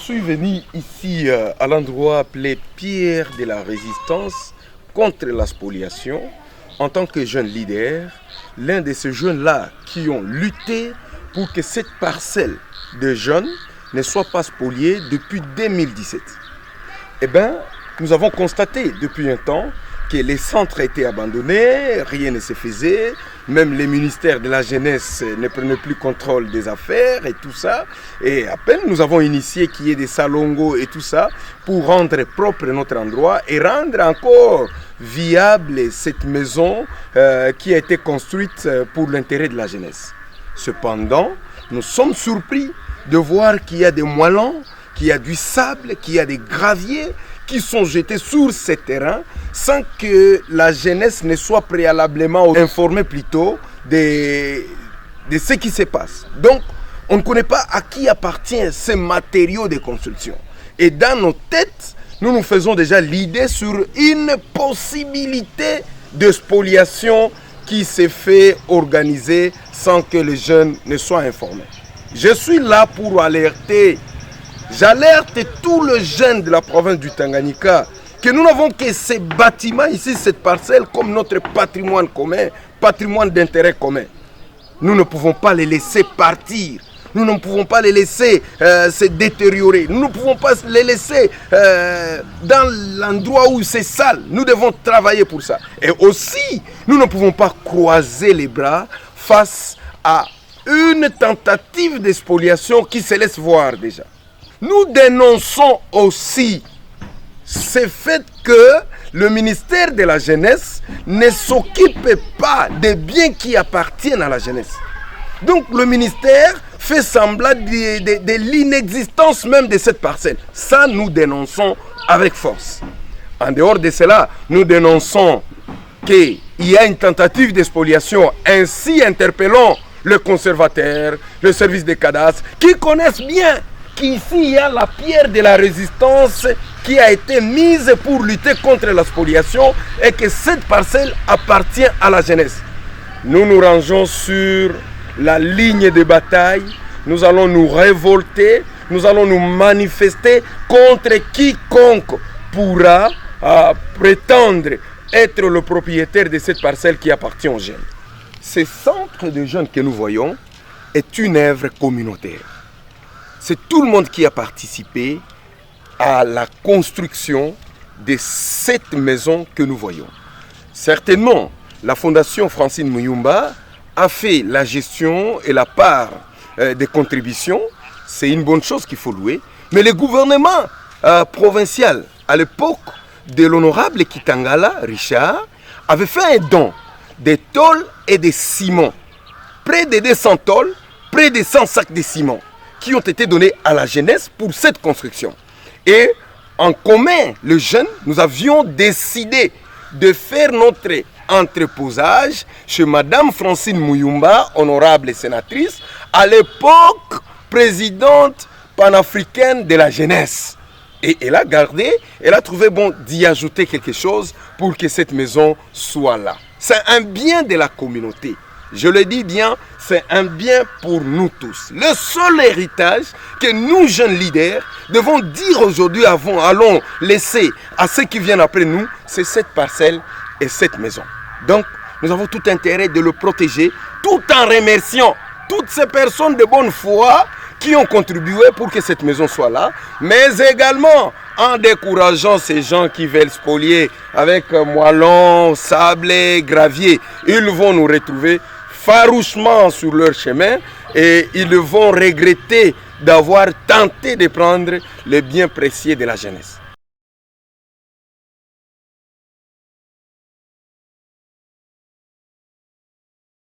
suis venu ici à l'endroit appelé Pierre de la Résistance contre la spoliation en tant que jeune leader, l'un de ces jeunes-là qui ont lutté pour que cette parcelle de jeunes ne soit pas spoliée depuis 2017. Eh bien, nous avons constaté depuis un temps que les centres étaient abandonnés, rien ne se faisait, même les ministères de la jeunesse ne prenaient plus contrôle des affaires et tout ça. Et à peine nous avons initié qu'il y ait des salongos et tout ça pour rendre propre notre endroit et rendre encore viable cette maison qui a été construite pour l'intérêt de la jeunesse. Cependant, nous sommes surpris de voir qu'il y a des moellons, qu'il y a du sable, qu'il y a des graviers qui sont jetés sur ce terrain sans que la jeunesse ne soit préalablement informée plutôt de ce qui se passe. Donc, on ne connaît pas à qui appartient ces matériaux de construction. Et dans nos têtes, nous nous faisons déjà l'idée sur une possibilité de spoliation qui s'est fait organiser sans que les jeunes ne soient informés. Je suis là pour alerter. J'alerte tous les jeunes de la province du Tanganyika que nous n'avons que ces bâtiments ici, cette parcelle, comme notre patrimoine commun, patrimoine d'intérêt commun. Nous ne pouvons pas les laisser partir. Nous ne pouvons pas les laisser se détériorer. Nous ne pouvons pas les laisser dans l'endroit où c'est sale. Nous devons travailler pour ça. Et aussi, nous ne pouvons pas croiser les bras face à une tentative de spoliation qui se laisse voir déjà. Nous dénonçons aussi ce fait que le ministère de la Jeunesse ne s'occupe pas des biens qui appartiennent à la jeunesse. Donc le ministère fait semblant de l'inexistence même de cette parcelle. Ça, nous dénonçons avec force. En dehors de cela, nous dénonçons qu'il y a une tentative de spoliation. Ainsi interpellons le conservateur, le service des cadastres, qui connaissent bien qu'ici il y a la pierre de la résistance qui a été mise pour lutter contre la spoliation et que cette parcelle appartient à la jeunesse. Nous nous rangeons sur la ligne de bataille, nous allons nous révolter, nous allons nous manifester contre quiconque pourra prétendre être le propriétaire de cette parcelle qui appartient aux jeunes. Ce centre de jeunes que nous voyons est une œuvre communautaire. C'est tout le monde qui a participé à la construction de cette maison que nous voyons. Certainement, la Fondation Francine Muyumba a fait la gestion et la part des contributions. C'est une bonne chose qu'il faut louer. Mais le gouvernement provincial, à l'époque de l'honorable Kitangala, Richard, avait fait un don de tôles et de ciment. Près de 200 tôles, près de 100 sacs de ciment qui ont été donnés à la jeunesse pour cette construction. Et en commun, les jeunes, nous avions décidé de faire notre entreposage chez Madame Francine Muyumba, honorable sénatrice, à l'époque présidente panafricaine de la jeunesse. Et elle a gardé, elle a trouvé bon d'y ajouter quelque chose pour que cette maison soit là. C'est un bien de la communauté. Je le dis bien, c'est un bien pour nous tous. Le seul héritage que nous, jeunes leaders, devons dire aujourd'hui, allons laisser à ceux qui viennent après nous, c'est cette parcelle et cette maison. Donc, nous avons tout intérêt de le protéger, tout en remerciant toutes ces personnes de bonne foi qui ont contribué pour que cette maison soit là, mais également en décourageant ces gens qui veulent spolier avec moellons, sable, gravier. Ils vont nous retrouver farouchement sur leur chemin et ils vont regretter d'avoir tenté de prendre le bien précieux de la jeunesse.